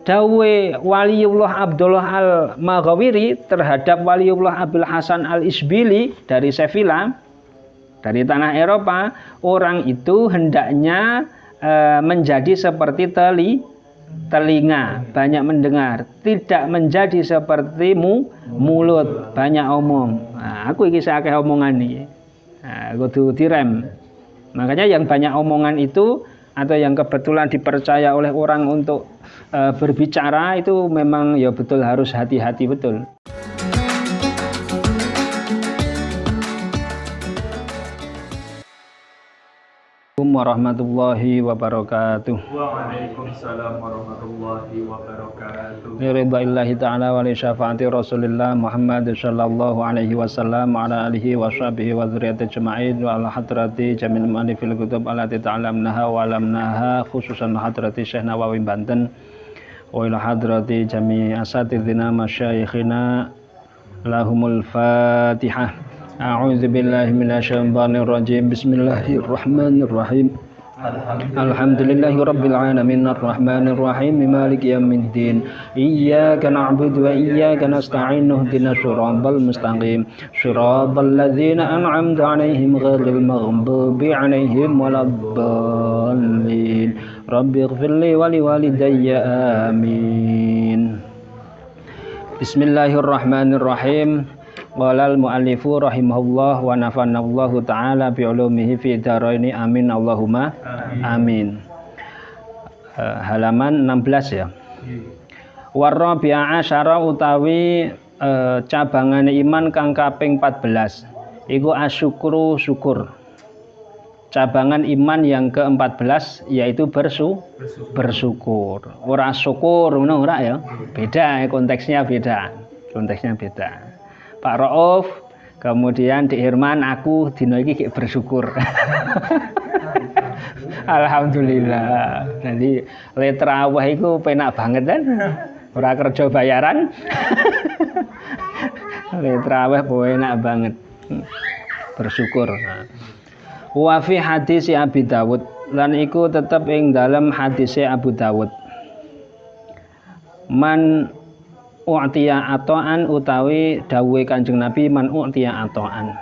dawe Waliullah Abdullah Al-Maghawiri terhadap Waliullah Abdul Hasan Al-Isbili dari Sevilla, dari tanah Eropa, orang itu hendaknya menjadi seperti telinga, banyak mendengar, tidak menjadi seperti mulut, banyak omong. Nah, aku iki akeh omongan iki. Nah, kudu direm. Makanya yang banyak omongan itu atau yang kebetulan dipercaya oleh orang untuk berbicara itu memang ya betul harus hati-hati betul. Warahmatullahi wabarakatuh. Waalaikumsalam warahmatullahi wabarakatuh. Ridwa'illahi ta'ala wa li syafaati Rasulillah Muhammad sallallahu alaihi wasallam wa ala alihi wa sahbihi wa dzurriyyati ajma'in wa ala hadrati jamil mu'allifil kutub allati ta'lamnaha wa alamnaha khususan hadrati Syekh Nawawi Banten wa ila hadrati jami' asatidzina masyayikhina lahumul Fatihah. A'udzu billahi minasyaitonir rajim. Bismillahirrahmanirrahim. Alhamdulillahi rabbil alamin arrahmanir rahim maliki yaumiddin. Iyyaka na'budu wa iyyaka nasta'in ihdinas siratal mustaqim. Siratal ladzina an'amta 'alaihim ghairil maghdubi 'alaihim waladdallin. Rabbighfirli wa liwalidayya amin. Bismillahirrahmanirrahim. Qalal muallifu rahimahullah wa nafanallahu ta'ala bi ulumihi fi dharaini amin Allahumma amin. Halaman 16 ya. Warabi'a asyara utawi cabangane iman kang kaping 14 iku asyukru syukur. Cabangan iman yang ke-14 yaitu bersyukur. Ora syukur ngono ora ya. Beda konteksnya beda. Pak Rauf, kemudian di Irman, aku dino iki bersyukur. Alhamdulillah. Jadi letra awah itu penak banget kan? Ora kerja bayaran. Letra awah enak banget. Bersyukur. Wa fi hadis Abi Dawud, lan iku tetep ing dalam hadis Abu Dawud. Man u'tiya ato'an utawi dawuhe Kanjeng Nabi man u'tiya ato'an.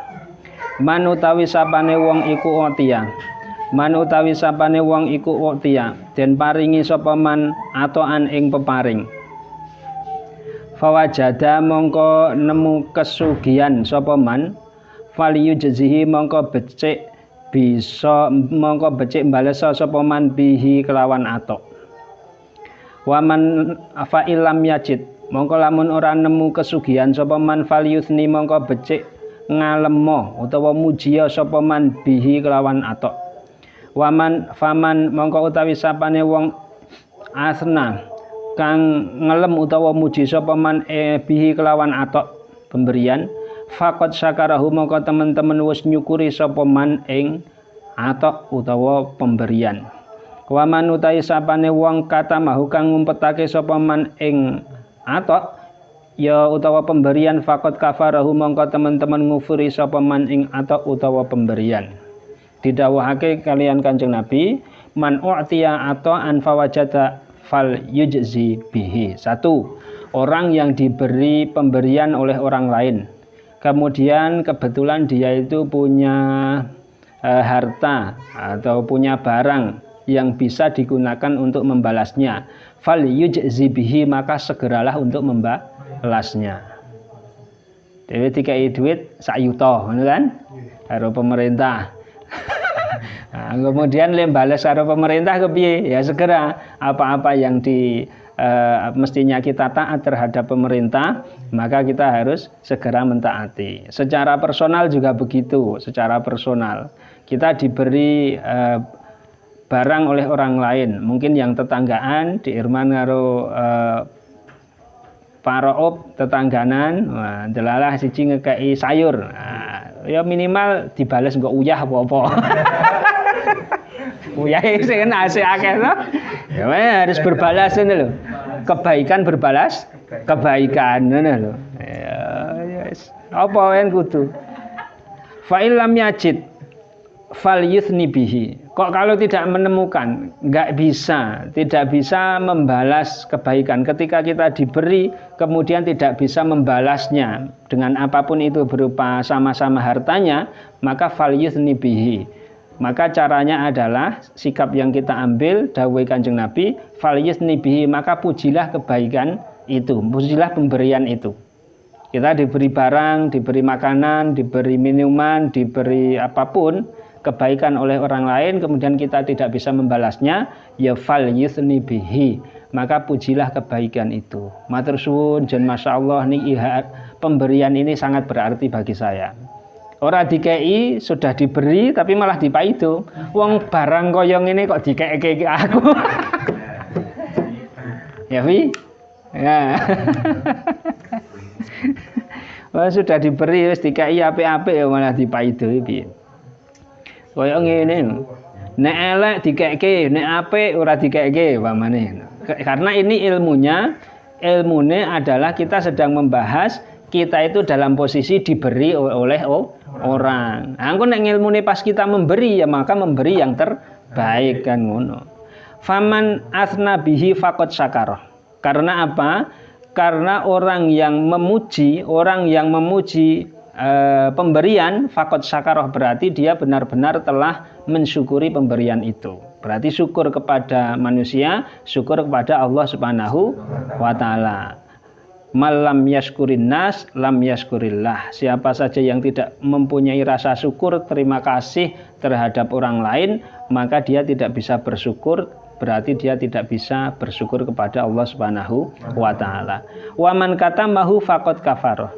Man utawi sapane wong iku u'tiya. Man utawi sapane wong iku u'tiya den paringi sapa man ato'an ing peparing. Fawajada mongko nemu kesugihan sapa man faliyujzihi mongko becik bales sapa man bihi kelawan ato. Waman fa ilam yajid mongko lamun ora nemu kesugihan sapa man falyuthni mongko becik ngalemo utawa mujiya sapa man bihi kelawan atok. Waman faman mongko utawi sapane wong asna kang ngelem utawa muji sapa man bihi kelawan atok pemberian faqad syakarahu mongko teman-teman wis nyukuri sapa man ing atok utawa pemberian. Waman utawi sapane wong katamahu kang ngumpetake sapa man ing atau ya utawa pemberian fakot kafarahu mongko teman-teman ngufuri sapa man ing atau utawa pemberian. Didhawuhake kalian Kanjeng Nabi man u'tiya atau an fawajada fal yujzi bihi. Satu, orang yang diberi pemberian oleh orang lain, kemudian kebetulan dia itu punya harta atau punya barang yang bisa digunakan untuk membalasnya, fal yujzi bihi maka segeralah untuk membalasnya. Dewe dikai duit sak yuta ngono kan karo pemerintah. Nah, kemudian balas karo pemerintah kepiye? Ya segera apa-apa yang mestinya kita taat terhadap pemerintah, maka kita harus segera mentaati. Secara personal juga begitu, secara personal. Kita diberi barang oleh orang lain, mungkin yang tetanggaan di Irman karo Paraop tetangganan, delalah siji ngekei sayur, ya minimal dibales nggak uyah apa-apa. Uyah sing asih akeh to. Ya harus berbalas ngono lho. Kebaikan berbalas kebaikan ngono lho. Ya yes. Apa yang kudu? Fa illam yajid fal yuthni bihi. Kok kalau tidak menemukan, tidak bisa membalas kebaikan. Ketika kita diberi, kemudian tidak bisa membalasnya dengan apapun itu berupa sama-sama hartanya, maka falyuthni bihi. Maka caranya adalah sikap yang kita ambil, dawuh Kanjeng Nabi, falyuthni bihi, maka pujilah kebaikan itu, pujilah pemberian itu. Kita diberi barang, diberi makanan, diberi minuman, diberi apapun kebaikan oleh orang lain, kemudian kita tidak bisa membalasnya, ya falyuthni bihi, maka pujilah kebaikan itu. Matur suwun, jen masyaallah nih pemberian ini sangat berarti bagi saya. Ora dikei sudah diberi tapi malah dipaido. Wong barang koyong ini kok dikei aku. Ya Wi? Ya. Wah, sudah diberi wis dikei apik-apik ya malah dipaido piye. Koyong ngene. Nek elek dikeke, nek apik ora dikeke pamane. Karena ini ilmunya adalah kita sedang membahas kita itu dalam posisi diberi oleh orang. Angko nek ilmune pas kita memberi ya maka memberi yang terbaik kan ngono. Faman athna bihi faqad syakara. Karena apa? Karena orang yang memuji pemberian faqad syakara, berarti dia benar-benar telah mensyukuri pemberian itu. Berarti syukur kepada manusia, syukur kepada Allah Subhanahu wa taala. Malam yaskurin nas lam yaskurillah. Siapa saja yang tidak mempunyai rasa syukur, terima kasih terhadap orang lain, maka dia tidak bisa bersyukur, berarti dia tidak bisa bersyukur kepada Allah Subhanahu wa taala. Wa man katamahu faqad kafarah.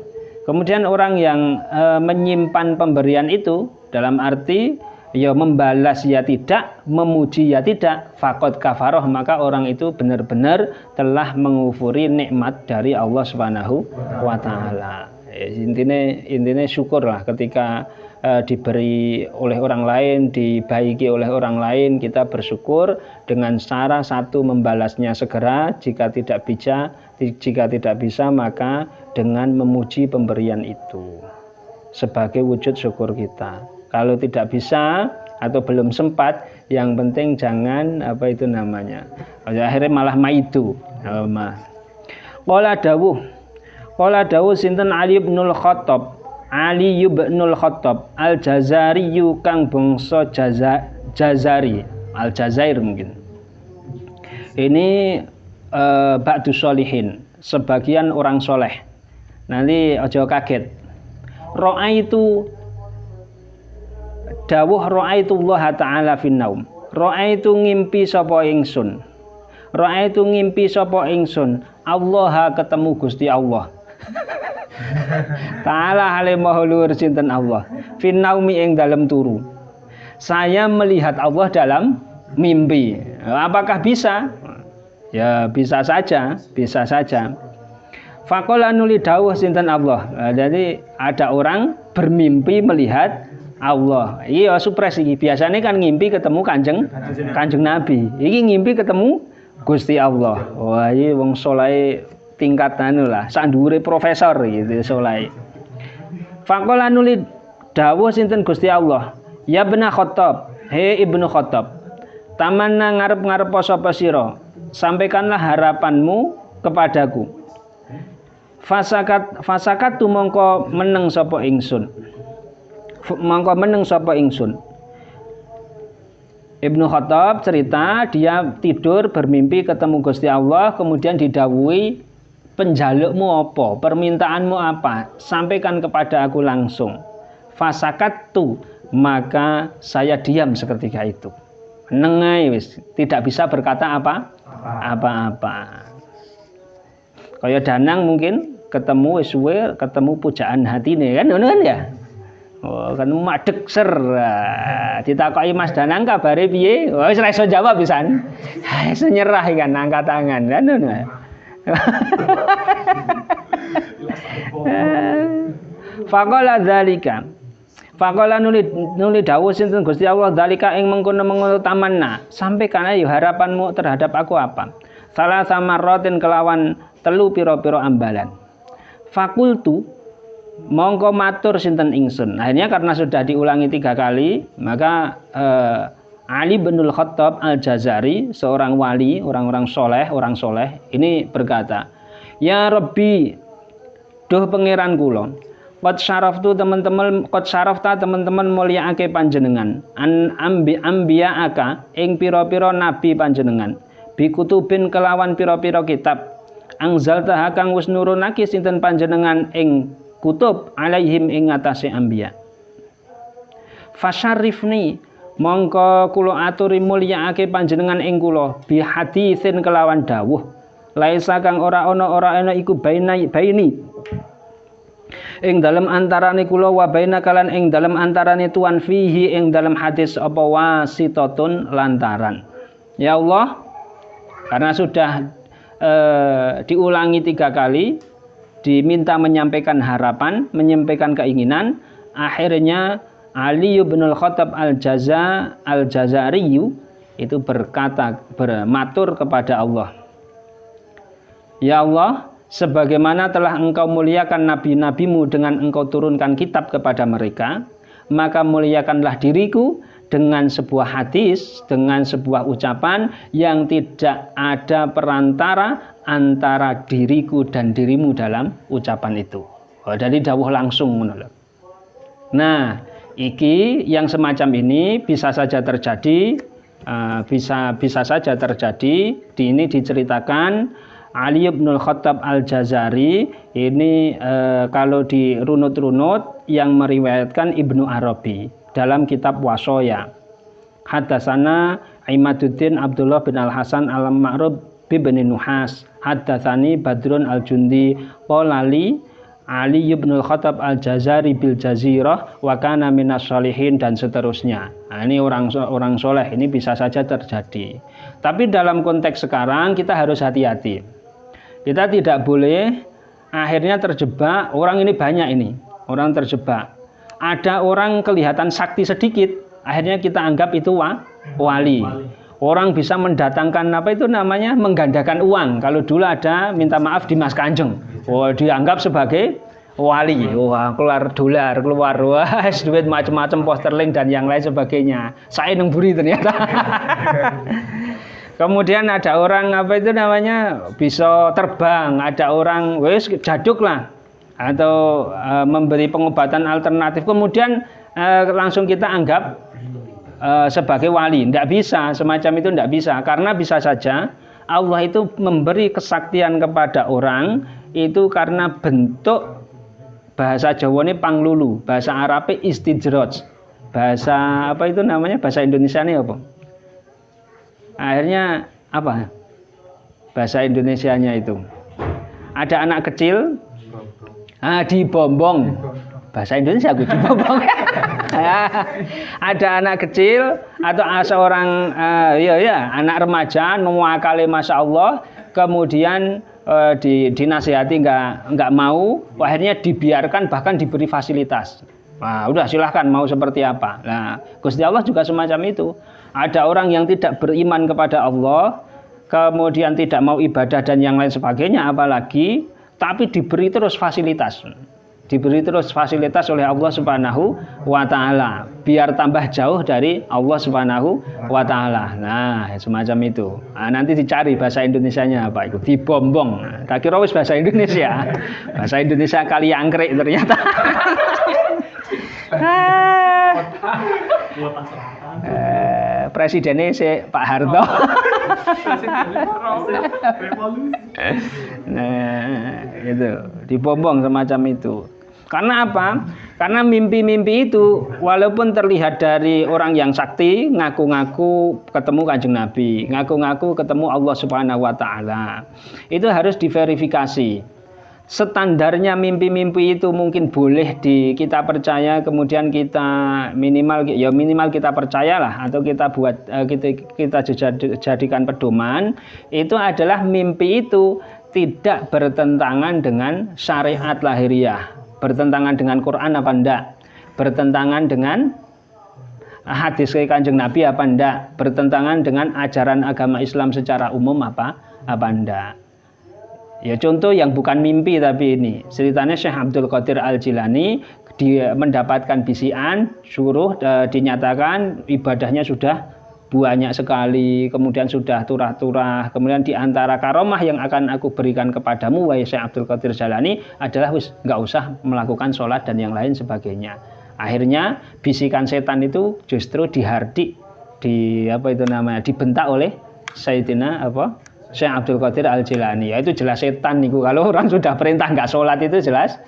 Kemudian orang yang menyimpan pemberian itu dalam arti ya membalas ya tidak, memuji ya tidak, faqad kafarah, maka orang itu benar-benar telah mengufuri nikmat dari Allah Subhanahu wa taala. Intine syukurlah ketika diberi oleh orang lain, dibaiki oleh orang lain, kita bersyukur dengan cara satu membalasnya segera, jika tidak bisa maka dengan memuji pemberian itu sebagai wujud syukur kita. Kalau tidak bisa atau belum sempat, yang penting jangan akhirnya malah maidu. Qala dawuh sinten Ali ibnul Khattab Al-Jazari kang bangsa Jazari, Al-Jazair mungkin. Ini ba'du sholihin, sebagian orang soleh. Nanti aja kaget. Ra'aitu dawuh ra'aitullah ta'ala fin naum. Ra'aitu ngimpi sapa ingsun. Allah ketemu Gusti Allah. Ta'ala hale maha luhur sinten Allah. Fin naumi ing dalem turu. Saya melihat Allah dalam mimpi. Apakah bisa? Ya bisa saja. Faqala nuli dawuh sinten Allah. Jadi ada orang bermimpi melihat Allah. Iya supres iki. Biasanya kan ngimpi ketemu Kanjeng Nabi. Iki ngimpi ketemu Gusti Allah. Wah, iki wong saleh tingkat lah, sak dhuwure profesor gitu saleh. Faqala nuli dawuh sinten Gusti Allah. Ya Ibnu Khattab, he Ibnu Khattab. Tamanna ngarep-ngarep sapa sira. Sampaikanlah harapanmu kepadaku. Fasakat tu mongko meneng sapa ingsun. Ibnu Khattab cerita dia tidur bermimpi ketemu Gusti Allah, kemudian didhawuhi penjalukmu apa, permintaanmu apa, sampaikan kepada aku langsung. Fasakatu, maka saya diam seketika itu. Nengai wis, tidak bisa berkata apa-apa. Kaya Danang mungkin ketemu suwe, ketemu pujaan hatine kan ngono kan ya. Oh, kan madeg ser. Ditakoki Mas Danang kabare piye? Wis ora iso jawab pisan. Iso nyerah kan angkat tangan kan ngono. Faqala dzalika. Faqala nuli dawuh sinten Gusti Allah dzalika ing mengkono-mengkono tamanna. Sampaikan ayo harapanmu terhadap aku apa? Salah sama rotin kelawan telu pira-pira ambalan. Fakultu mongko matur sinten ingsun. Akhirnya karena sudah diulangi 3 kali, maka Ali bin Khattab Al-Jazari, seorang wali, orang soleh, ini berkata, "Ya Rabbi, duh pangeran kula, qad syarafta teman-teman mulyaake panjenengan, an ambiyaaka ing pira-pira nabi panjenengan, bi kutubin kelawan pira-pira kitab, angzaltaha kang wis nurunake sinten panjenengan ing kutub alaihim ing atase ambiya. Fasyarifni mongko kula aturi mulyaake panjenengan ing kula bi hadisin kelawan dawuh laisa kang ora ana iku baini ing dalem antarane kula wa baina kalan ing dalem antarane tuan fihi ing dalem hadis apa wasitatun lantaran." Ya Allah, karena sudah diulangi 3 kali, diminta menyampaikan harapan, menyampaikan keinginan, akhirnya Ali bin Khattab Al-Jazari itu bermatur kepada Allah, "Ya Allah, sebagaimana telah engkau muliakan nabi-nabimu dengan engkau turunkan kitab kepada mereka, maka muliakanlah diriku dengan sebuah hadis, dengan sebuah ucapan yang tidak ada perantara antara diriku dan dirimu dalam ucapan itu." Dari dawuh langsung menolak. Nah, iki yang semacam ini bisa saja terjadi, bisa saja terjadi. Ini diceritakan Ali bin Khattab Al-Jazari ini kalau dirunut-runut yang meriwayatkan Ibnu Arabi dalam kitab Wasoya. Haddatsana Imaduddin Abdullah bin Al-Hasan Al-Ma'ruf bin Nuhas, haddatsani Badrun Al-Jundi qolali Ali bin Khattab Al-Jazari bil Jazirah wa kana minas sholihin, dan seterusnya. Nah, ini orang soleh, ini bisa saja terjadi. Tapi dalam konteks sekarang kita harus hati-hati. Kita tidak boleh akhirnya terjebak, orang ini banyak ini, orang terjebak. Ada orang kelihatan sakti sedikit, akhirnya kita anggap itu wali. Orang bisa mendatangkan menggandakan uang. Kalau dulu ada minta maaf di Mas Kanjeng, dianggap sebagai wali. Wah, keluar dolar, keluar duit macam-macam, posterling dan yang lain sebagainya. Saya nemburi ternyata. Kemudian ada orang bisa terbang, ada orang wes jaduk lah, atau memberi pengobatan alternatif. Kemudian langsung kita anggap sebagai wali. Tidak bisa, semacam itu tidak bisa, karena bisa saja Allah itu memberi kesaktian kepada orang itu karena bentuk, bahasa Jawa ini panglulu, bahasa Arabnya istidroj, bahasa bahasa Indonesia ini apa? Akhirnya apa? Bahasa Indonesianya itu ada anak kecil dibombong. Bahasa Indonesia aku dibombong. Ada anak kecil atau seorang anak remaja nuwakale masya Allah, kemudian dinasihati nggak mau, akhirnya dibiarkan, bahkan diberi fasilitas. Nah, udah silahkan mau seperti apa. Nah, Gusti Allah juga semacam itu. Ada orang yang tidak beriman kepada Allah, kemudian tidak mau ibadah dan yang lain sebagainya, apalagi, tapi diberi terus fasilitas. Diberi terus fasilitas oleh Allah Subhanahu wa Ta'ala, biar tambah jauh dari Allah Subhanahu wa Ta'ala. Nah, semacam itu. Nah, nanti dicari bahasa Indonesianya apa itu, dibombong. Nah, tak kira wis bahasa Indonesia. Bahasa Indonesia kali angkrek ternyata. Presidennya Pak Harto. Nah, itu dibombong semacam itu. Karena apa? Karena mimpi-mimpi itu walaupun terlihat dari orang yang sakti, ngaku-ngaku ketemu Kanjeng Nabi, ngaku-ngaku ketemu Allah Subhanahu wa Ta'ala, itu harus diverifikasi. Standarnya mimpi-mimpi itu mungkin boleh kita percaya, kemudian kita minimal kita percayalah, atau kita buat kita jadikan pedoman. Itu adalah mimpi itu tidak bertentangan dengan syariat lahiriah, bertentangan dengan Quran apa enggak, bertentangan dengan hadis Kanjeng Nabi apa enggak, bertentangan dengan ajaran agama Islam secara umum apa enggak. Ya, contoh yang bukan mimpi tapi ini ceritanya Syekh Abdul Qadir Al-Jilani, dia mendapatkan bisian suruh dinyatakan ibadahnya sudah banyak sekali, kemudian sudah turah-turah, kemudian di antara karomah yang akan aku berikan kepadamu wahai Syekh Abdul Qadir Jailani adalah nggak usah melakukan sholat dan yang lain sebagainya. Akhirnya bisikan setan itu justru dihardik, dibentak oleh Sayyidina Syekh Abdul Qadir Al Jailani. Ya itu jelas setan itu. Kalau orang sudah perintah nggak sholat itu jelas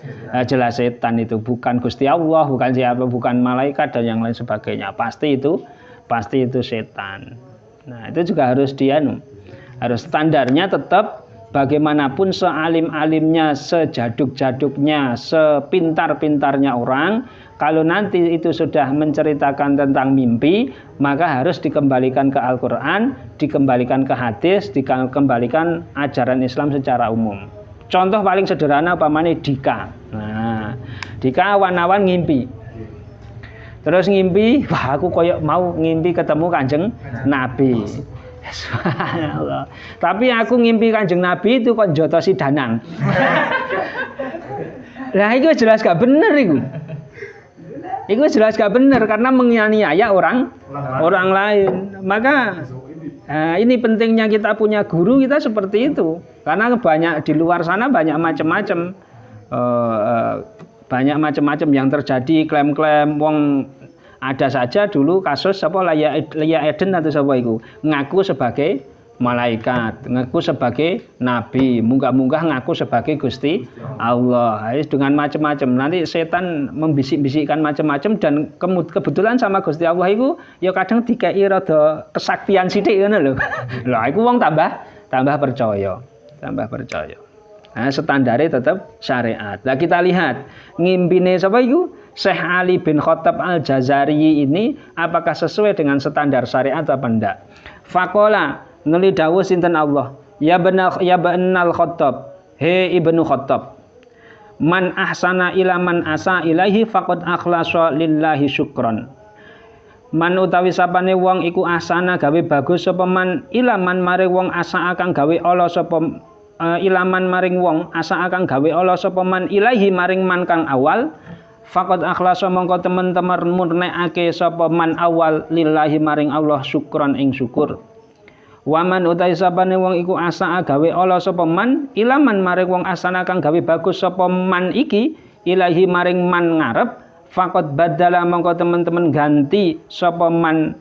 setan itu, bukan Gusti Allah, bukan siapa, bukan malaikat dan yang lain sebagainya. Pasti itu setan. Nah, itu juga harus harus standarnya tetap bagaimanapun sealim-alimnya, sejaduk-jaduknya, sepintar-pintarnya orang, kalau nanti itu sudah menceritakan tentang mimpi, maka harus dikembalikan ke Al-Qur'an, dikembalikan ke hadis, dikembalikan ajaran Islam secara umum. Contoh paling sederhana umpamanya Dika. Nah, Dika awan-awan ngimpi. Terus ngimpi, wah aku koyok mau ngimpi ketemu Kanjeng Nabi. Subhanallah. Tapi aku ngimpi Kanjeng Nabi itu kok jotosi danang. Nah, itu jelas gak bener itu. Itu jelas gak bener karena menganiaya orang lain. Maka ini pentingnya kita punya guru kita seperti itu. Karena banyak di luar sana banyak macam-macam. Banyak macam-macam yang terjadi, klaim-klaim wong. Ada saja dulu kasus Lia Eden atau siapa itu ngaku sebagai malaikat, ngaku sebagai nabi, munggah-munggah ngaku sebagai Gusti Allah. Dengan macam-macam. Nanti setan membisik-bisikkan macam-macam dan kebetulan sama Gusti Allah itu ya kadang dikei rada kesaktian sithik ngono lho. Lah iku wong tambah percaya. Nah, standarnya tetap syariat. Nah, kita lihat ngimpine sapa iku? Syekh Ali bin Khattab Al-Jazari ini apakah sesuai dengan standar syariat apa enggak? Faqala nuli dawuh sinten Allah, ya benal Khattab, he Ibnu Khattab. Man ahsana ila man asa ilaihi faqad akhlasa lillahi syukron. Man utawi sapane wong iku ahsana gawe bagus sapa man ilaman maring wong asa akan gawe ala sapa ilaman maring wong asa akan gawe ala sapa man ilaihi maring man kang awal. Faqad akhlasa mongko teman-teman murnekake sapa man awal lillahi maring Allah syukron ing syukur. Waman utai sapane wong iku asa gawe ala sapa man ilaman maring wong asana kang gawe bagus sapa man iki ilahi maring man ngarep. Faqad badala mongko teman-teman ganti sapa man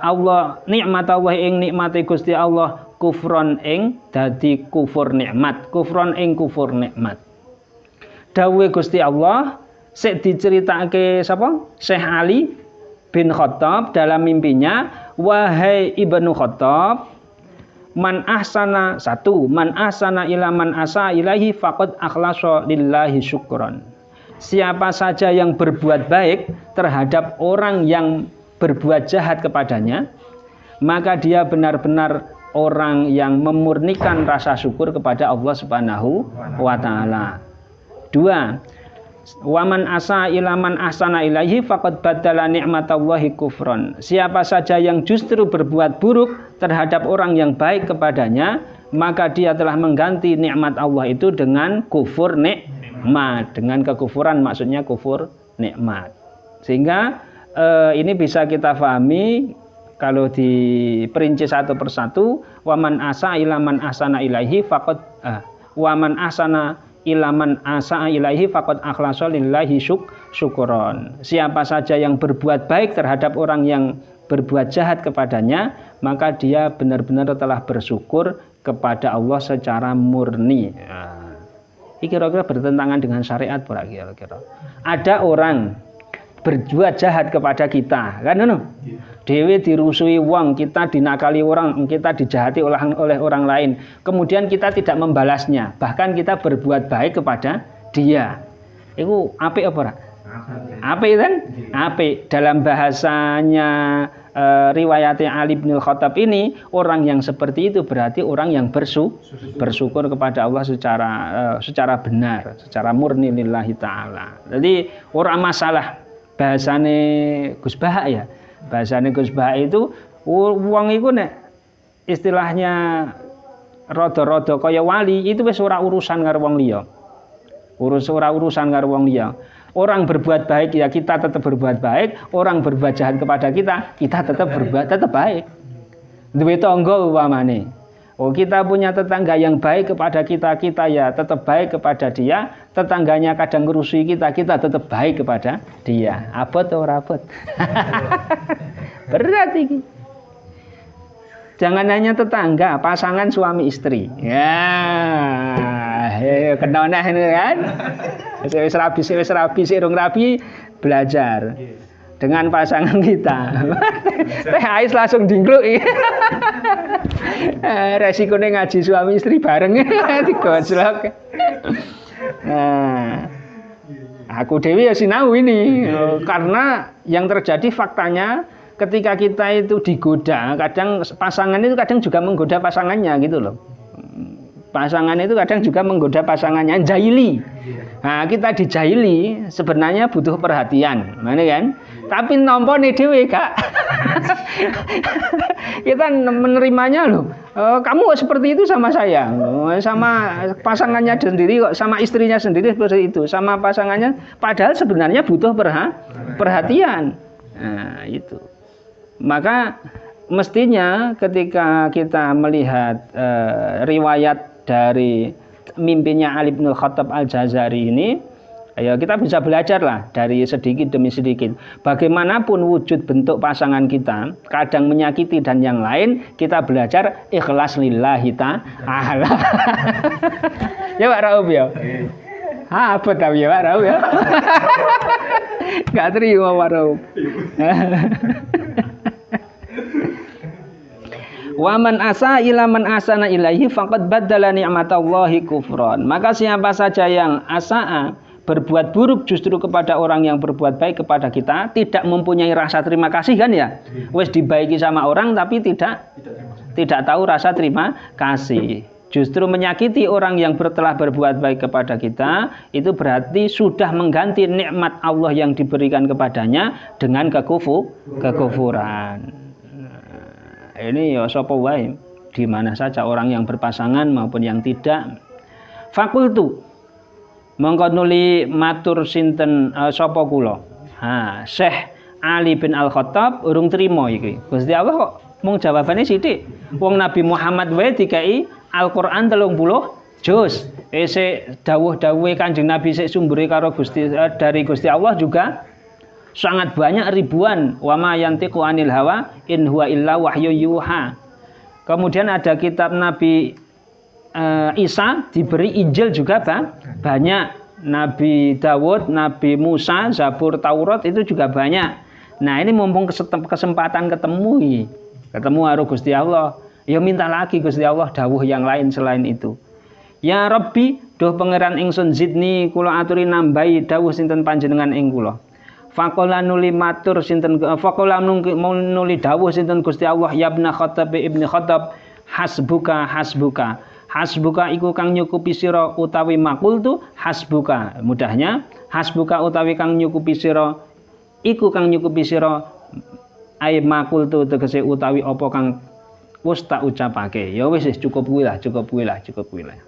Allah nikmat Allah ing nikmate Gusti Allah kufron ing dadi kufur nikmat, kufron ing kufur nikmat. Dawuhe Gusti Allah sik diceritake sapa? Syekh Ali bin Khattab dalam mimpinya, wahai Ibnu Khattab, man ahsana ila man asa ilahi faqad akhlasa lillahi syukron. Siapa saja yang berbuat baik terhadap orang yang berbuat jahat kepadanya, maka dia benar-benar orang yang memurnikan rasa syukur kepada Allah Subhanahu wa taala. 2. Waman asa ilaman ahsana ilaihi faqad badala ni'matallahi kufron. Siapa saja yang justru berbuat buruk terhadap orang yang baik kepadanya, maka dia telah mengganti nikmat Allah itu dengan kufur nikmat, dengan kekufuran, maksudnya kufur nikmat. Sehingga ini bisa kita pahami kalau diperinci satu persatu. Waman asa ilaman ahsana ilaihi faqad waman ahsana ilaman asa ilaihi faqad akhlasa lillahi syukron. Siapa saja yang berbuat baik terhadap orang yang berbuat jahat kepadanya, maka dia benar-benar telah bersyukur kepada Allah secara murni. Ini kira-kira bertentangan dengan syariat pula kira-kira. Ada orang berbuat jahat kepada kita, kan ngono? Dewe dirusui wong, kita dinakali orang, kita dijahati oleh orang lain. Kemudian kita tidak membalasnya, bahkan kita berbuat baik kepada dia. Itu apik apa ora? Apik kan? Apik. Dalam bahasanya riwayatnya Ali bin Khattab ini, orang yang seperti itu berarti orang yang bersyukur kepada Allah secara benar, secara murni lillahi taala. Jadi orang masalah bahasane Gus Bahak ya. Bahasane Gus Bahak itu wong iku nek istilahnya rada-rada kaya wali itu wis ora urusan karo wong liya. Ora urusan karo wong liya. Orang berbuat baik ya kita tetap berbuat baik, orang berbuat jahat kepada kita tetap tetap baik. Duwe tangga umpamane. Oh, kita punya tetangga yang baik kepada kita ya tetap baik kepada dia. Tetangganya kadang ngerusui kita tetap baik kepada dia. Abot atau rapot? Berat ini. Jangan hanya tetangga, pasangan suami istri. Ya, kenal ini kan? Wis rabi, sirung rabi, belajar dengan pasangan kita. Teh Ais langsung dingkluk. Resikonya ngaji suami istri bareng digojlok. Nah, aku dewi ya sinau ini karena yang terjadi faktanya ketika kita itu digoda, kadang pasangan itu kadang juga menggoda pasangannya gitu loh. Pasangan itu kadang juga menggoda pasangannya, jahili. Nah, kita dijahili sebenarnya butuh perhatian, mana kan? Tapi nompo nih dewe kak. Kita menerimanya loh. Kamu seperti itu sama saya, sama pasangannya sendiri kok, sama istrinya sendiri seperti itu, sama pasangannya. Padahal sebenarnya butuh perhatian. Nah, itu. Maka mestinya ketika kita melihat riwayat dari mimpinya Ali bin Khattab Al-Jazari ini, ya kita bisa belajar lah dari sedikit demi sedikit. Bagaimanapun wujud bentuk pasangan kita, kadang menyakiti dan yang lain, kita belajar ikhlas lillahi ta'ala. Ya Pak Rauf ya. Apa tahu ya Pak Rauf ya? Gak terima Pak Rauf. Wa man asa ila man asana ilaihi faqad baddala ni'matallahi kufran. Maka siapa saja yang asaa berbuat buruk justru kepada orang yang berbuat baik kepada kita, tidak mempunyai rasa terima kasih kan ya? Wes dibaiki sama orang tapi tidak tahu rasa terima kasih. Justru menyakiti orang yang telah berbuat baik kepada kita, itu berarti sudah mengganti nikmat Allah yang diberikan kepadanya dengan kekufuran. Ini ya sapa wae, di mana saja orang yang berpasangan maupun yang tidak. Fakultu mongko nuli matur sinten sapa kula. Syekh Ali bin Al-Khattab urung trima iki. Gusti Allah kok mung jawabane sithik. Wong Nabi Muhammad wae dikai Al-Qur'an 30 juz. Dawuh-dawuhe Kanjeng Nabi sik sumbere karo dari Gusti Allah juga sangat banyak, ribuan. Wa ma yantiqu anil hawa in huwa illa wahyu yuha. Kemudian ada kitab Nabi Isa diberi Injil juga banyak. Nabi Dawud, Nabi Musa, Zabur, Taurat itu juga banyak. Nah, ini mumpung kesempatan ketemu karo Gusti Allah. Ya minta lagi Gusti Allah dawuh yang lain selain itu. Ya Rabbi, duh pangeran ingsun zidni kula aturi nambahi dawuh sinten panjenengan ing kula. Faqala nuli matur sinten faqala nuli dawuh sinten Gusti Allah ya ibn Khattab ibni Khattab hasbuka iku kang nyukupi sira utawi makultu hasbuka. Mudahnya hasbuka utawi kang nyukupi sira iku kang nyukupi sira ai makultu tegese utawi apa kang wis tak ucapake. Ya wis cukup kuwi lah.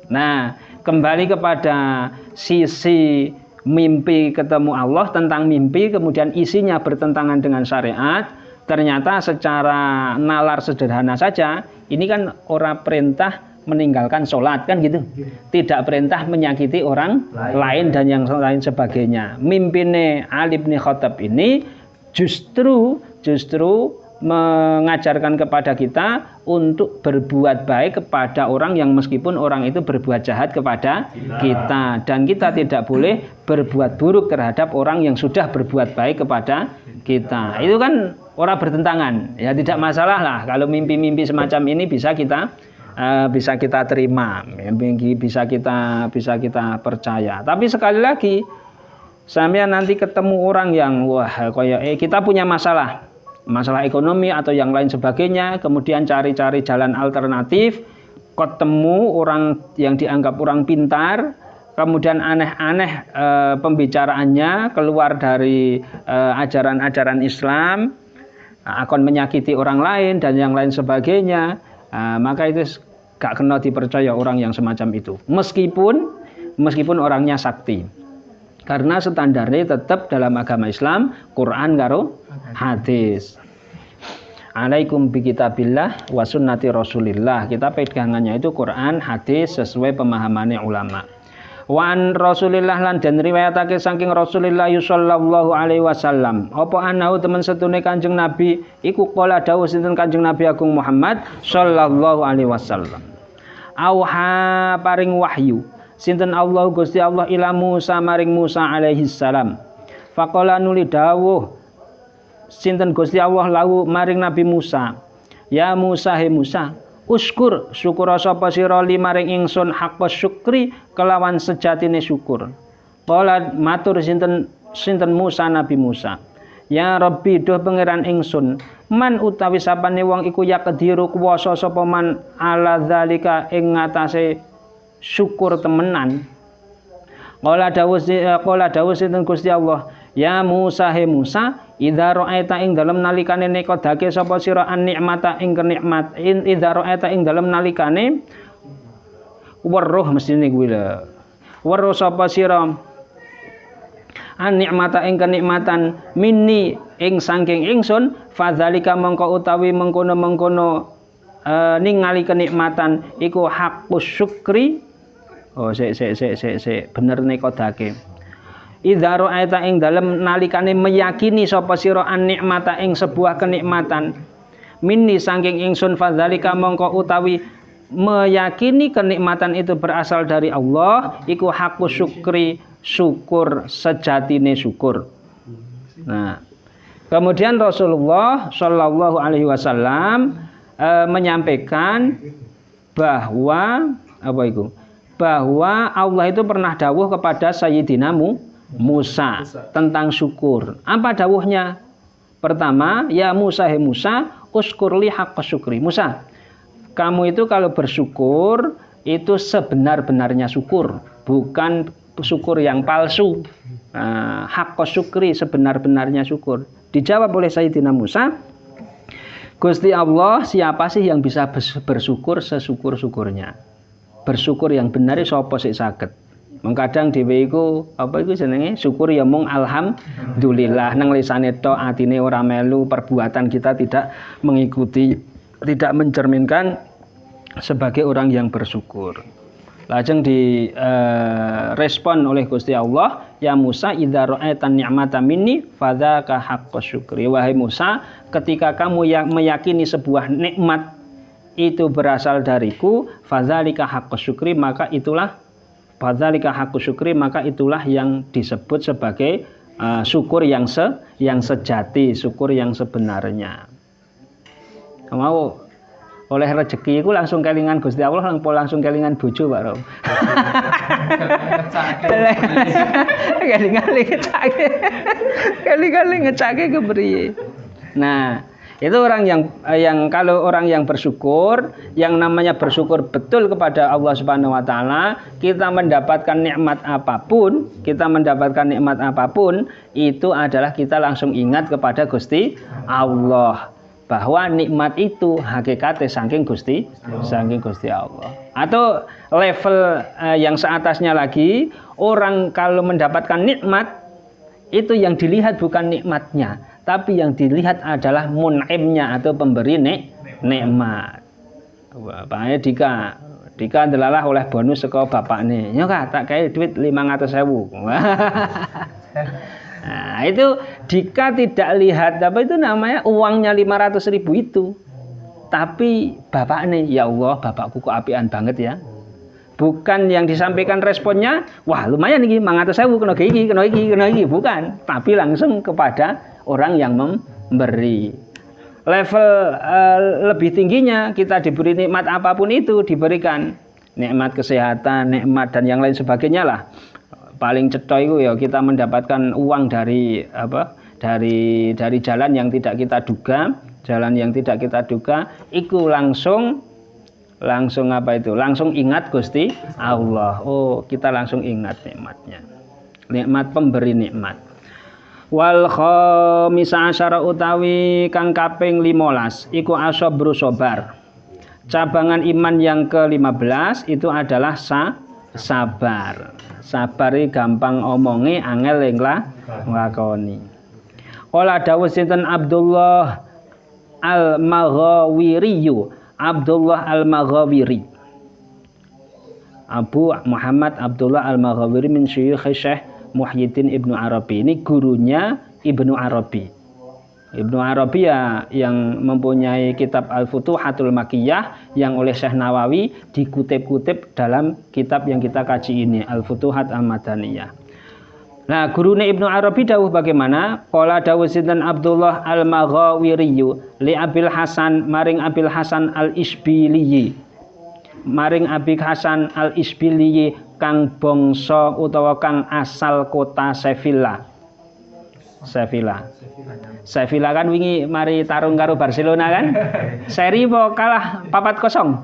Nah, kembali kepada sisi mimpi ketemu Allah, tentang mimpi kemudian isinya bertentangan dengan syariat. Ternyata secara nalar sederhana saja, ini kan ora perintah meninggalkan sholat kan gitu, tidak perintah menyakiti orang lain dan yang lain sebagainya. Mimpine Ali bin Khattab ini justru mengajarkan kepada kita untuk berbuat baik kepada orang yang meskipun orang itu berbuat jahat kepada kita, dan kita tidak boleh berbuat buruk terhadap orang yang sudah berbuat baik kepada kita. Itu kan orang bertentangan, ya tidak masalah lah kalau mimpi-mimpi semacam ini bisa kita terima, bisa kita percaya. Tapi sekali lagi, sampai nanti ketemu orang yang kita punya masalah ekonomi atau yang lain sebagainya, kemudian cari-cari jalan alternatif, ketemu orang yang dianggap orang pintar, kemudian aneh-aneh pembicaraannya, keluar dari ajaran-ajaran Islam, akan menyakiti orang lain dan yang lain sebagainya, maka itu gak kena dipercaya orang yang semacam itu, meskipun orangnya sakti. Karena standarnya tetap dalam agama Islam Quran karo hadis. Alaikum bi kitabillah wa sunnati Rasulillah. Kita pegangannya itu Quran, hadis sesuai pemahamannya ulama. Wa an Rasulillah lan den riwayatake saking Rasulillah sallallahu alaihi wasallam. Apa anahu temen setune Kanjeng Nabi iku kala dawuh sinten Kanjeng Nabi Agung Muhammad sallallahu alaihi wasallam. Auha paring wahyu sinten Allah Gusti Allah ila Musa maring Musa alaihi salam. Faqala nuli dawuh sinten Gusti Allah lahu maring Nabi Musa. Ya Musa he Musa, uskur syukur sapa sira li maring ingsun haqqo syukri kelawan sejatine syukur. Qala matur sinten Musa Nabi Musa. Ya Rabbi duh pangeran ingsun, man utawi sapane wong iku ya kediru kuwasa sapa man ala zalika ing ngatasé syukur temenan. Qala dawuh sinten Gusti Allah, ya Musa he Musa, idza ra'aita ing dalem nalikane nekodake sapa sira an nikmata ing kenikmat, idza ra'aita ing dalem nalikane weruh mestine kuwi lho. Weruh sapa sira an nikmata ing kenikmatan minni ing saking ingsun, fadzalika mengko utawi mengkono-mengkono ningali kenikmatan iku haqqus syukri. Oh sik bener nekodake. Idza ra'aita ing dalem nalikane meyakini sapa sira an nikmata ing sebuah kenikmatan minni saking ingsun, fadzalika mongko utawi meyakini kenikmatan itu berasal dari Allah iku haqqus syukri, syukur sejatine syukur. Nah, kemudian Rasulullah Shallallahu alaihi wasallam menyampaikan bahwa bahwa Allah itu pernah dawuh kepada Sayyidina Musa tentang syukur. Apa dawuhnya? Pertama, ya Musa he Musa, uskurli haqqa syukri. Musa, kamu itu kalau bersyukur itu sebenar-benarnya syukur, bukan syukur yang palsu. Haqqa syukri, sebenar-benarnya syukur. Dijawab oleh Sayyidina Musa, Gusti Allah, siapa sih yang bisa bersyukur sesyukur-syukurnya? Bersyukur yang benar sapa sik saged. Mengkadang dhewe iku jenenge syukur ya mung alhamdulillah, nang lisane tok, atine ora melu, perbuatan kita tidak mengikuti, tidak mencerminkan sebagai orang yang bersyukur. Lajeng di respon oleh Gusti Allah, ya Musa idza ra'aita ni'mata minni fadzaka haqqus syukri. Wahai Musa, ketika kamu yang meyakini sebuah nikmat itu berasal dariku, fadzalika haqqus syukri, maka itulah yang disebut sebagai syukur yang sejati, syukur yang sebenarnya. Mau oleh rezeki itu langsung kelingan Gusti Allah, langsung kelingan bojo Pak Rom. Kelingan ngecake kepriye. Nah, itu orang yang kalau orang yang bersyukur, yang namanya bersyukur betul kepada Allah Subhanahu wa taala, kita mendapatkan nikmat apapun, itu adalah kita langsung ingat kepada Gusti Allah, bahwa nikmat itu hakikatnya saking Gusti Allah. Atau level yang seatasnya lagi, orang kalau mendapatkan nikmat itu yang dilihat bukan nikmatnya, tapi yang dilihat adalah mun'imnya atau pemberi nikmat. Bapaknya Dika delalah oleh bonus saka bapakne. Ya Kak, tak kei duit 500.000. Nah, itu Dika tidak lihat apa itu namanya uangnya 500.000 itu. Tapi bapakne, ya Allah, bapakku kok apian banget ya. Bukan yang disampaikan responnya, wah lumayan iki 500.000 kena iki, bukan, tapi langsung kepada orang yang memberi. Level lebih tingginya, kita diberi nikmat apapun itu, diberikan nikmat kesehatan, nikmat dan yang lain sebagainya lah. Paling cetha itu ya kita mendapatkan uang dari jalan yang tidak kita duga, itu langsung ingat Gusti Allah. Oh, kita langsung ingat nikmatnya. Nikmat pemberi nikmat. Wal khamisa asyara utawi kang kaping 15 iku asabru sabar. Cabangan iman yang ke-15 itu adalah sabar. Sabar iki gampang omongi, angel ing nglakoni. Ola dawuh sinten Abdullah Al-Maghawiri. Abdullah Al-Maghawiri. Abu Muhammad Abdullah Al-Maghawiri min syuyukh Syekh Muhyiddin Ibnu Arabi. Ini gurunya Ibnu Arabi. Ibnu Arabi ya yang mempunyai kitab Al-Futuhatul Makkiyah yang oleh Syekh Nawawi dikutip-kutip dalam kitab yang kita kaji ini, Al-Futuhat Al-Madaniyah. Nah, gurune Ibnu Arabi dawuh bagaimana? Qala dawuh sinten Abdullah Al-Maghawiri li Abil Hasan maring Abil Hasan Al-Isbili. Maring Abi Hasan Al-Isbili kang bangsa utawa kang asal kota Sevilla. Sevilla kan wingi mari tarung karo Barcelona kan? Seri po kalah 4-0.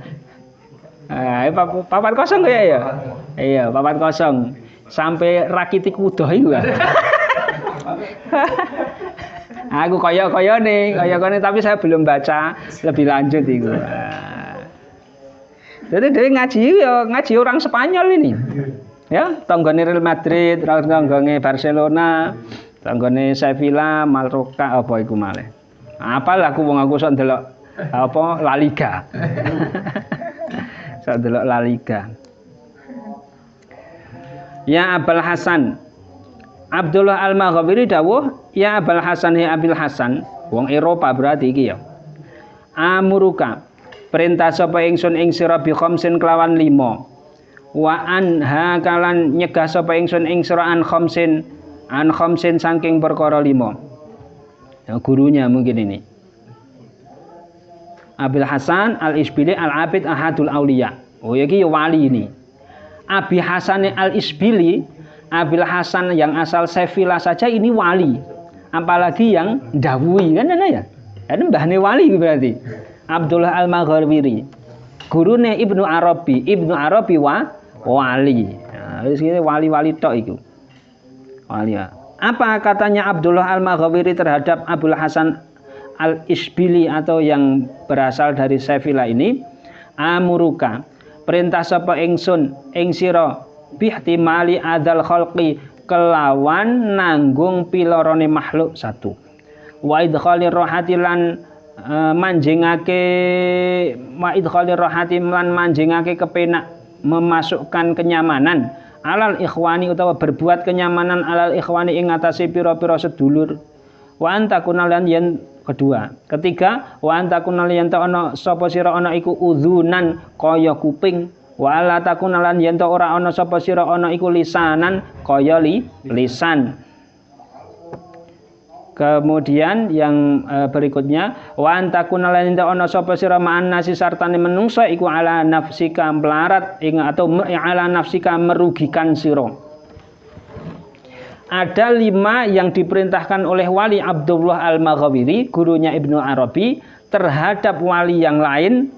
4-0 ya. Iya, 4-0. Sampai Rakitic udah iku kan. Aku kaya nih tapi saya belum baca lebih lanjut itu. Jadi dia ngaji orang Spanyol ini. Ya, tanggane Real Madrid, tanggane Barcelona, tanggane Sevilla, Mallorca apa iku malih. Apal aku wong aku sok ndelok apa La Liga. Sok ndelok La Liga. Ya Abul Hasan Abdullah Al-Maghawiri dawuh, ya Abul Hasan ya Abil Hasan, wong Eropa berarti iki ya. Amuruka perintah sapa ingsun ing sira bi khamsin kelawan 5. Wa anha kalan nyegah sapa ingsun ing sira an khamsin saking perkara 5. Ya, gurunya mungkin ini. Abil Hasan Al-Isbili Al-Abid Ahadul Auliya. Oh iki ya wali ini. Abi Hasan Al-Isbili, Abil Hasan yang asal Sevilla saja ini wali. Apalagi yang dawuhi kan ada ya. Ini mbahne wali berarti. Abdullah Al-Maghawiri. Gurune Ibnu Arabi wali. Nah, wali-wali tok itu. Wali. Apa katanya Abdullah Al-Maghawiri terhadap Abul Hasan Al-Isbili atau yang berasal dari Sevilla ini? Amuruka perintah sapa ingsun ing sira bihtimali adzal khalqi kelawan nanggung pilorone makhluk satu. Wa idkhalir rohati lan manjingake kepenak memasukkan kenyamanan alal ikhwani utawa berbuat kenyamanan alal ikhwani ing ngatasi pira-pira sedulur. Wa antakuna lan yen kedua. Ketiga, wa antakuna yen ta ana sapa sira ana iku udzunan kaya kuping. Wa la takuna lan yen ta ora ana sapa sira ana iku lisanan kaya lisan. Kemudian yang berikutnya wa antakuna lan yen ta ana sapa sira ma'an nasi sartane menungsa iku ala nafsika melarat ing atau ala nafsika merugikan sira. Ada 5 yang diperintahkan oleh wali Abdullah Al-Maghawiri, gurunya Ibnu Arabi, terhadap wali yang lain,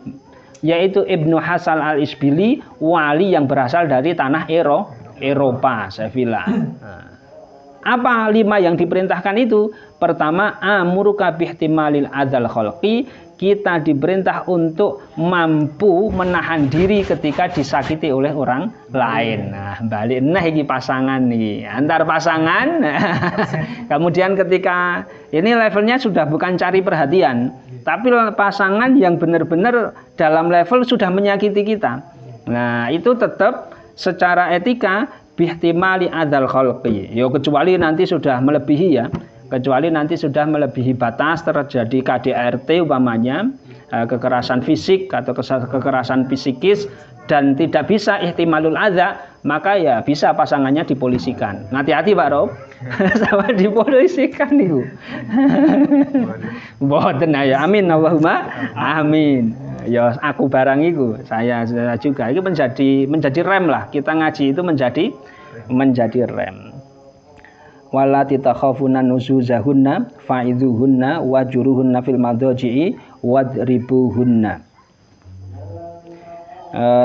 yaitu Ibnu Hasan Al-Isbili, wali yang berasal dari tanah Eropa, Sevilla. Apa 5 yang diperintahkan itu? Pertama, amuruka bihtimalil adzal khalqi, kita diperintah untuk mampu menahan diri ketika disakiti oleh orang lain. Nah, balik iki pasangan nih, antar pasangan. Kemudian ketika ini levelnya sudah bukan cari perhatian, tapi pasangan yang benar-benar dalam level sudah menyakiti kita. Nah, itu tetap secara etika bihtimali adzal khalqi. Ya kecuali nanti sudah melebihi ya. Kecuali nanti sudah melebihi batas, terjadi KDRT umpamanya, kekerasan fisik atau kekerasan psikis dan tidak bisa ihtimalul adza, maka ya bisa pasangannya dipolisikan. Hati-hati Pak Rob. Sama dipolisikan itu. Mboten ya. Amin Allahumma amin. Ya aku barang itu, saya juga itu menjadi rem lah. Kita ngaji itu menjadi rem. Walati takhafuna nuzuzahunna fa'idhuhunna wajuruhunna fil madhaji'i wadribuhunna.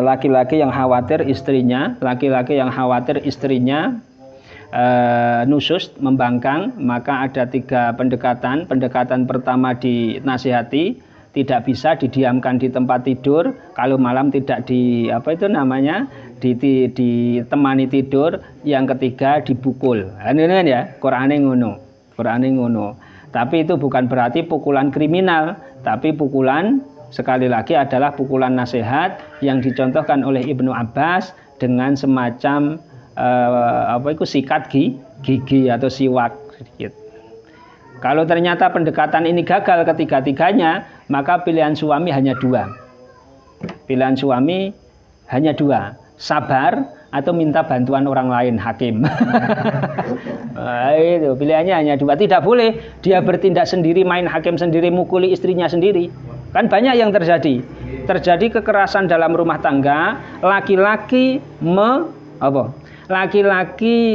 Laki-laki yang khawatir istrinya nusus membangkang, maka ada 3 pendekatan. Pendekatan pertama dinasihati, tidak bisa didiamkan di tempat tidur, kalau malam tidak ditemani tidur, yang ketiga dipukul. Ini ya, Qur'ane ngono. Tapi itu bukan berarti pukulan kriminal, tapi pukulan sekali lagi adalah pukulan nasihat yang dicontohkan oleh Ibnu Abbas dengan semacam sikat gigi atau siwak sedikit. Kalau ternyata pendekatan ini gagal ketiga-tiganya, maka pilihan suami hanya dua. Sabar atau minta bantuan orang lain, hakim. Itu pilihannya hanya dua. Tidak boleh dia bertindak sendiri, main hakim sendiri, mukuli istrinya sendiri. Kan banyak yang terjadi kekerasan dalam rumah tangga, laki-laki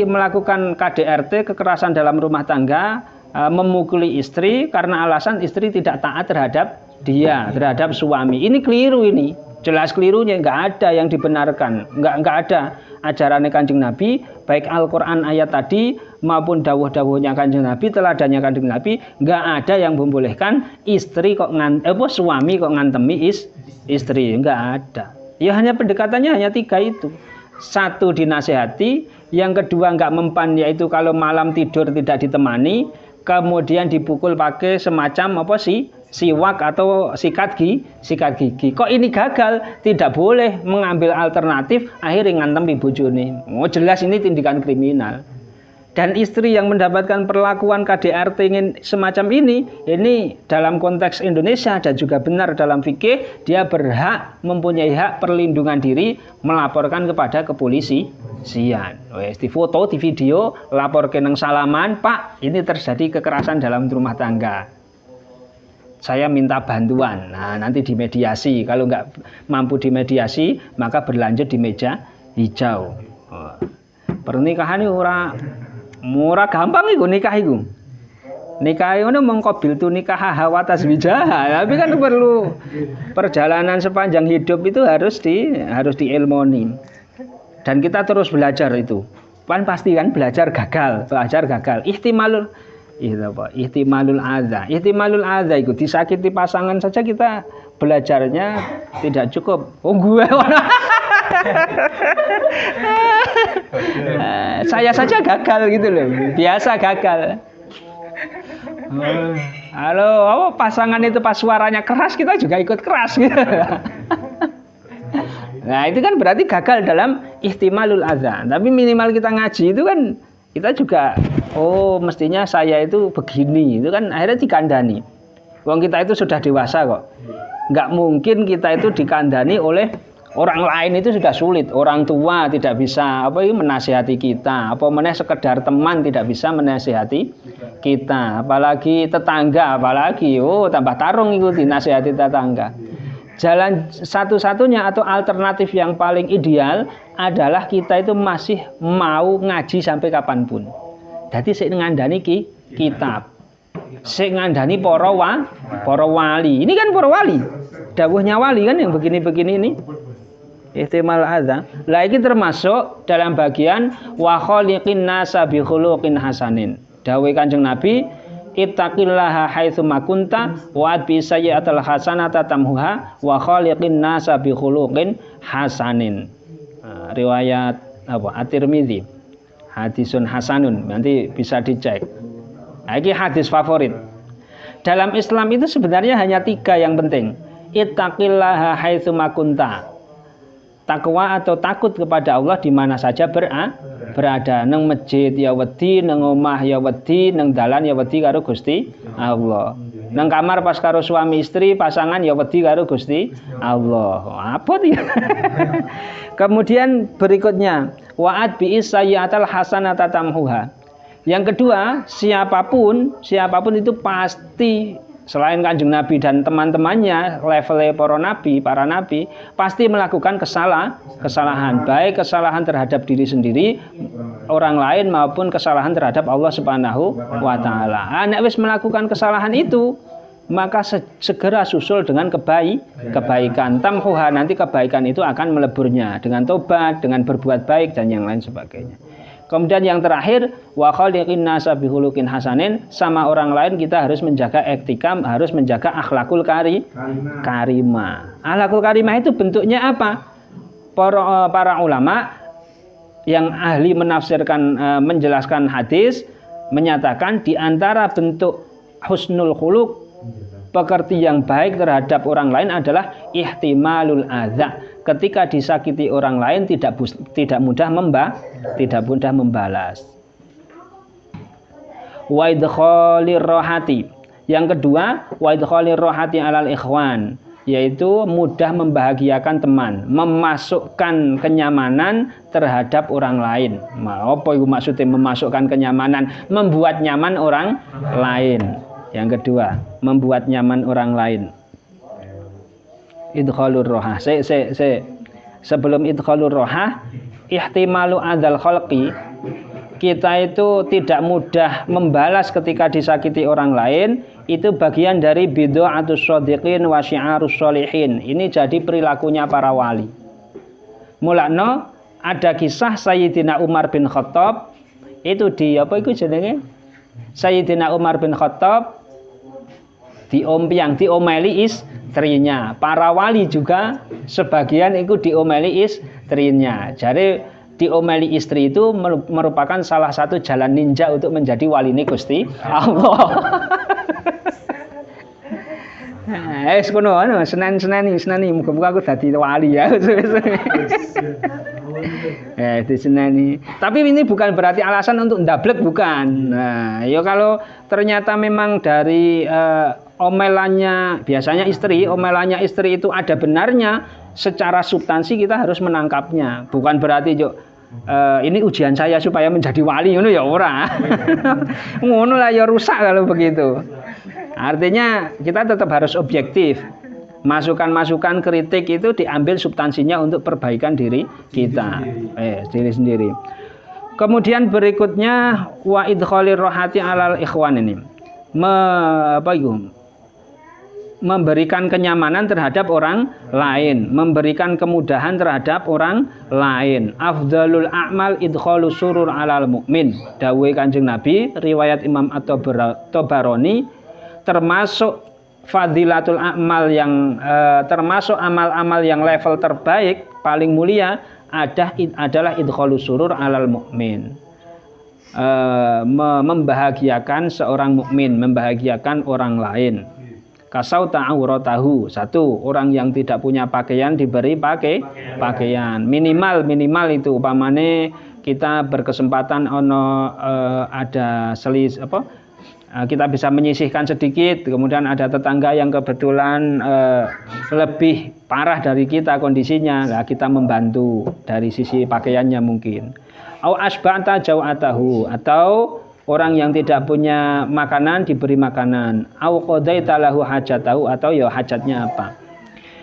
melakukan KDRT, kekerasan dalam rumah tangga, memukuli istri karena alasan istri tidak taat terhadap suami. Ini keliru ini. Jelas kelirunya, nggak ada yang dibenarkan, nggak ada ajaran Kanjeng Nabi, baik Al-Quran ayat tadi maupun dawuh-dawuhnya Kanjeng Nabi, teladannya Kanjeng Nabi, nggak ada yang membolehkan suami kok ngantemi istri, nggak ada. Ya hanya pendekatannya hanya tiga itu. Satu, dinasehati, yang kedua nggak mempan, yaitu kalau malam tidur tidak ditemani, kemudian dipukul pakai semacam siwak atau sikat gigi. Kok ini gagal? Tidak boleh mengambil alternatif, akhirnya ngantem bojone. Jelas ini tindakan kriminal. Dan istri yang mendapatkan perlakuan KDRT semacam ini dalam konteks Indonesia dan juga benar dalam fikih, dia mempunyai hak perlindungan diri, melaporkan kepada kepolisian. Di foto, di video, lapor ke nang salaman, Pak, ini terjadi kekerasan dalam rumah tangga. Saya minta bantuan. Nah, nanti dimediasi. Kalau nggak mampu dimediasi, maka berlanjut di meja hijau. Pernikahan itu ora gampang iku nikah iku. Nikah itu mengkobil tu nikah hawa taswijah. Tapi kan perlu perjalanan sepanjang hidup itu harus diilmoni. Dan kita terus belajar itu. Pasti kan belajar gagal. Ihtimalul adza itu disakiti pasangan saja kita belajarnya tidak cukup. Saya saja gagal gitu loh. Biasa gagal. Halo, pasangan itu pas suaranya keras, kita juga ikut keras gitu. Nah, itu kan berarti gagal dalam ihtimalul adza. Tapi minimal kita ngaji itu kan kita juga mestinya saya itu begini. Itu kan akhirnya dikandani. Wong kita itu sudah dewasa kok. Nggak mungkin kita itu dikandani oleh orang lain, itu sudah sulit. Orang tua tidak bisa menasihati kita. Apa meneh sekedar teman tidak bisa menasihati kita. Apalagi tetangga, tambah tarung itu dinasihati tetangga. Jalan satu-satunya atau alternatif yang paling ideal adalah kita itu masih mau ngaji sampai kapanpun. Jadi sik ngandani kitab, sik ngandani para wali. Ini kan para wali, dawuhnya wali kan yang begini-begini ini. Ihtimal adza. Lah iki termasuk dalam bagian wa khaliqin nasa bi khuluqin hasanin. Dawuh Kanjeng Nabi, ittaqillaha haitsu makunta wa bi sayyi'atil hasanata tamhuha wa khaliqin nasa bi khuluqin hasanin. Riwayat At-Tirmidzi. Hadisun hasanun, nanti bisa dicek. Nah, ini hadis favorit. Dalam Islam itu sebenarnya hanya 3 yang penting. Ittaqillaha haitsu makunta. Takwa atau takut kepada Allah di mana saja berada. Nang masjid ya wedi, nang omah ya wedi, nang dalan ya wedi karo Gusti Allah. Nang kamar pas karo suami istri pasangan ya wedi karo Gusti Allah. Apa dia? Kemudian berikutnya wa'ad bi'is sayyi'atal hasanata tamhuha. Yang kedua, siapapun itu pasti selain Kanjeng Nabi dan teman-temannya, levelnya para nabi pasti melakukan kesalahan, baik kesalahan terhadap diri sendiri, orang lain maupun kesalahan terhadap Allah Subhanahu wa taala. Nek wis melakukan kesalahan itu, maka segera susul dengan kebaikan. Tamhuha, nanti kebaikan itu akan meleburnya dengan tobat, dengan berbuat baik dan yang lain sebagainya. Kemudian yang terakhir, wa khaliqin nasa bihulukin hasanin, sama orang lain kita harus menjaga etika, harus menjaga akhlakul karimah. Akhlakul karimah itu bentuknya apa? Para ulama yang ahli menafsirkan, menjelaskan hadis menyatakan di antara bentuk husnul khuluq, pekerti yang baik terhadap orang lain adalah ihtimalul adza. Ketika disakiti orang lain tidak mudah membalas. Wa idkhalir rohati. Yang kedua, wa idkhalir rohati alal ikhwan, yaitu mudah membahagiakan teman, memasukkan kenyamanan terhadap orang lain. Apa itu maksudnya memasukkan kenyamanan? Membuat nyaman orang lain. Yang kedua, membuat nyaman orang lain. Idkhalur rohah. Sebelum idkhalur rohah, ihtimalu adzal khalqi, kita itu tidak mudah membalas ketika disakiti orang lain, itu bagian dari bid'atus shodiqin wa syi'arus sholihin. Ini jadi perilakunya para wali. Mulakno ada kisah Sayyidina Umar bin Khattab, itu di apa itu jenenge? Sayyidina Umar bin Khattab diomeli istrinya. Para wali juga sebagian itu diomeli istrinya. Jadi diomeli istri itu merupakan salah satu jalan ninja untuk menjadi wali Gusti Allah. Kono seneni muga-muga aku dadi wali ya. Diseneni. Tapi ini bukan berarti alasan untuk ndablek, bukan. Nah, ya kalau ternyata memang dari omelannya omelannya istri itu ada benarnya, secara substansi kita harus menangkapnya. Bukan berarti ini ujian saya supaya menjadi wali, ngono ya ora. Ngono lah ya rusak kalau begitu. Artinya kita tetap harus objektif. Masukan-masukan kritik itu diambil substansinya untuk perbaikan diri kita, diri sendiri. Kemudian berikutnya wa idkhalir rohati alal ikhwan ini. Memberikan kenyamanan terhadap orang lain, memberikan kemudahan terhadap orang lain. Afdalul a'mal idkhalu surur alal mu'min. Dawuh Kanjeng Nabi, riwayat Imam At-Tabarani, termasuk fadilatul a'mal yang termasuk amal-amal yang level terbaik, paling mulia adalah idkhalu surur alal mu'min. Membahagiakan seorang mukmin, membahagiakan orang lain. Kasauta auratahu, satu, orang yang tidak punya pakaian diberi pakaian. Minimal itu umpamane kita berkesempatan ada selis kita bisa menyisihkan sedikit, kemudian ada tetangga yang kebetulan lebih parah dari kita kondisinya, nah kita membantu dari sisi pakaiannya mungkin. Au asba'ta jau'atahu, atau orang yang tidak punya makanan diberi makanan. Au qadaita lahu hajatahu, atau ya hajatnya apa.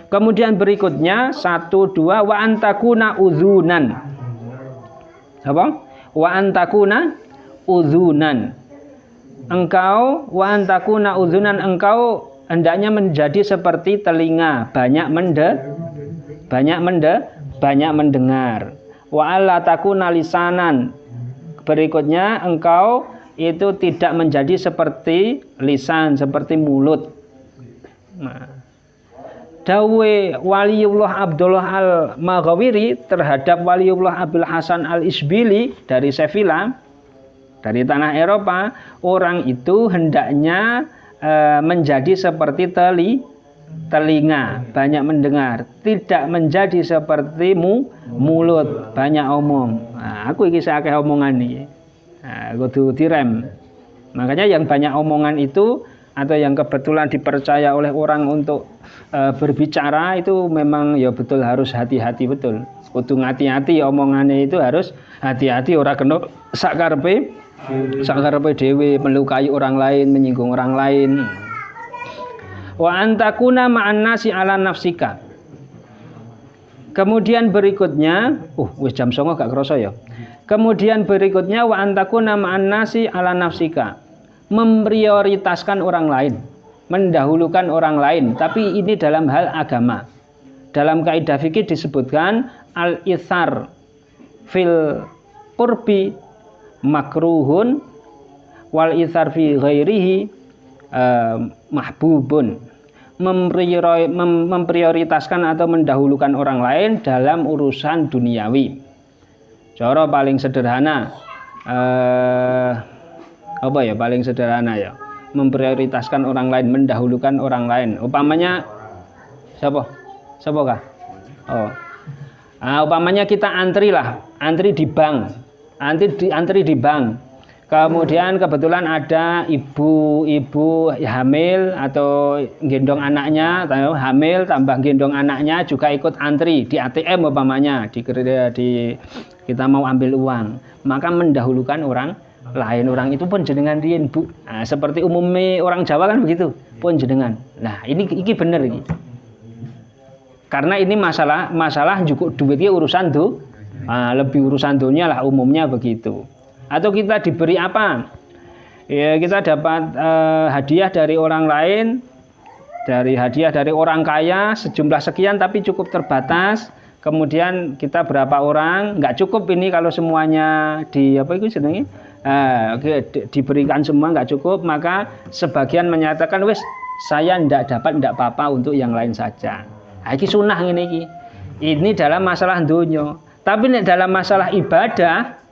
Kemudian berikutnya 1, 2, wa antakuna udzunan. Apa? Wa antakuna udzunan. Engkau wa antakuna udzunan, engkau hendaknya menjadi seperti telinga, banyak mendengar. Wa alla takuna lisanan. Berikutnya engkau itu tidak menjadi seperti lisan, seperti mulut. Nah, dawuh Waliullah Abdullah Al-Maghawiri terhadap Waliullah Abdul Hasan Al-Isbili dari Sevilla, dari tanah Eropa, orang itu hendaknya menjadi seperti telinga, banyak mendengar, tidak menjadi seperti mulut, banyak omong. Nah, aku iki akeh omongan iki. Nah, kudu direm. Makanya yang banyak omongan itu atau yang kebetulan dipercaya oleh orang untuk berbicara itu memang ya betul harus hati-hati betul. Kudu hati-hati omongannya itu harus hati-hati, ora kena sakarepe dhewe, melukai orang lain, menyinggung orang lain. Wa antakuna ma'an nasi ala nafsika. Kemudian berikutnya, wis jam 09.00 gak kerasa ya. Kemudian berikutnya wa antakuna ma'an nasi ala nafsika. Memprioritaskan orang lain, mendahulukan orang lain, tapi ini dalam hal agama. Dalam kaidah fikih disebutkan al-ithar fil qurbi makruhun wal itsar fi ghairihi mahbubun. Memprioritaskan atau mendahulukan orang lain dalam urusan duniawi. Cara paling sederhana apa ya, paling sederhana ya, memprioritaskan orang lain, mendahulukan orang lain. Umpamanya siapa kah? Umpamanya kita antri di bank, antri di bank. Kemudian kebetulan ada ibu hamil atau gendong anaknya, hamil tambah gendong anaknya juga ikut antri di ATM umpamanya, kita mau ambil uang, maka mendahulukan orang lain. Orang itu pun jenengan riyen, Bu. Nah, seperti umumnya orang Jawa kan begitu, pun jenengan. Nah, ini bener ini. Karena ini masalah cukup duitnya urusan tuh. Lebih urusan dunia lah umumnya begitu. Atau kita diberi apa? Ya, kita dapat hadiah dari orang lain, hadiah dari orang kaya sejumlah sekian tapi cukup terbatas. Kemudian kita berapa orang, nggak cukup ini kalau semuanya diberikan semua nggak cukup, maka sebagian menyatakan wes saya ndak apa-apa untuk yang lain saja. Ini sunnah ini. Ini dalam masalah dunia. Tapi dalam masalah ibadah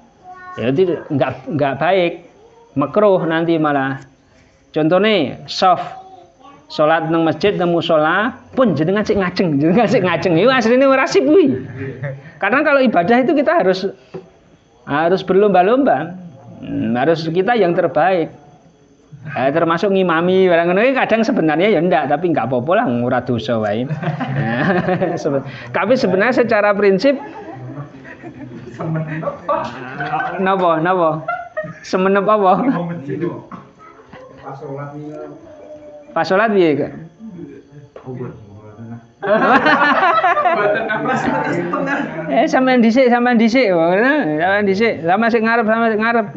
ya itu enggak baik, makruh nanti malah. Contohnya salat nang masjid nang mushola pun jenengan sik ngajeng. Itu asline ora sip kuwi. Karena kalau ibadah itu kita harus berlomba-lomba. Harus kita yang terbaik. Termasuk ngimami barang ngono kadang sebenarnya ya enggak, tapi enggak apa-apa lah, ora dosa wae. Tapi sebenarnya secara prinsip Napa? Semenep apa? Pas salat piye, Kak? Sampean dhisik. Sama sing ngarep.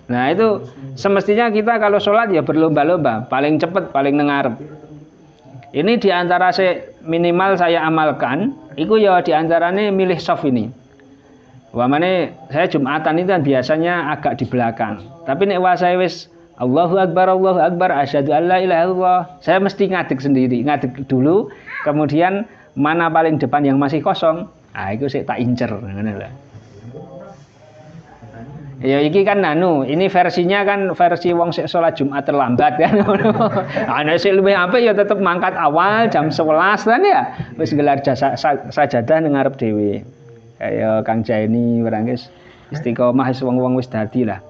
Nah, itu semestinya kita kalau sholat ya berlomba-lomba, paling cepat, paling ngarep. Ini diantara minimal saya amalkan, itu ya diantaranya milih soft ini. Wamane saya Jumatan itu kan biasanya agak di belakang. Tapi nek saya wis Allahu Akbar, asyhadu alla ilaha illallah, saya mesti ngadeg sendiri, ngadeg dulu, kemudian mana paling depan yang masih kosong, itu saya tak incer, ngono lho. Ya iki kan ini versinya kan versi wong sik salat Jumat terlambat kan. Ana sik luwih apik ya tetep mangkat awal jam 11 kan ya. Wis gelar sajadah ning ngarep dhewe. Kaya Kang Jaini barang wis istiqomah wis wong-wong wis dadi lah.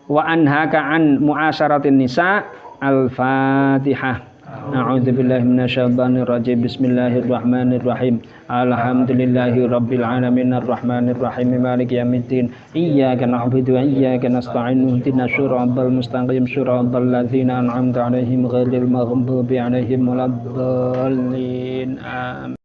Wa anhaka an muasyaratin nisa al-Fatihah. A'udzubillahi minasyaitonir rajim. Bismillahirrahmanirrahim. Alhamdulillahi rabbil alamin arrahmanir rahim maliki yaumiddin. Iyyaka na'budu wa iyyaka nasta'in. Ihdinas siratal mustaqim siratal ladzina an'amta 'alaihim ghairil maghdubi 'alaihim waladdallin. Amin.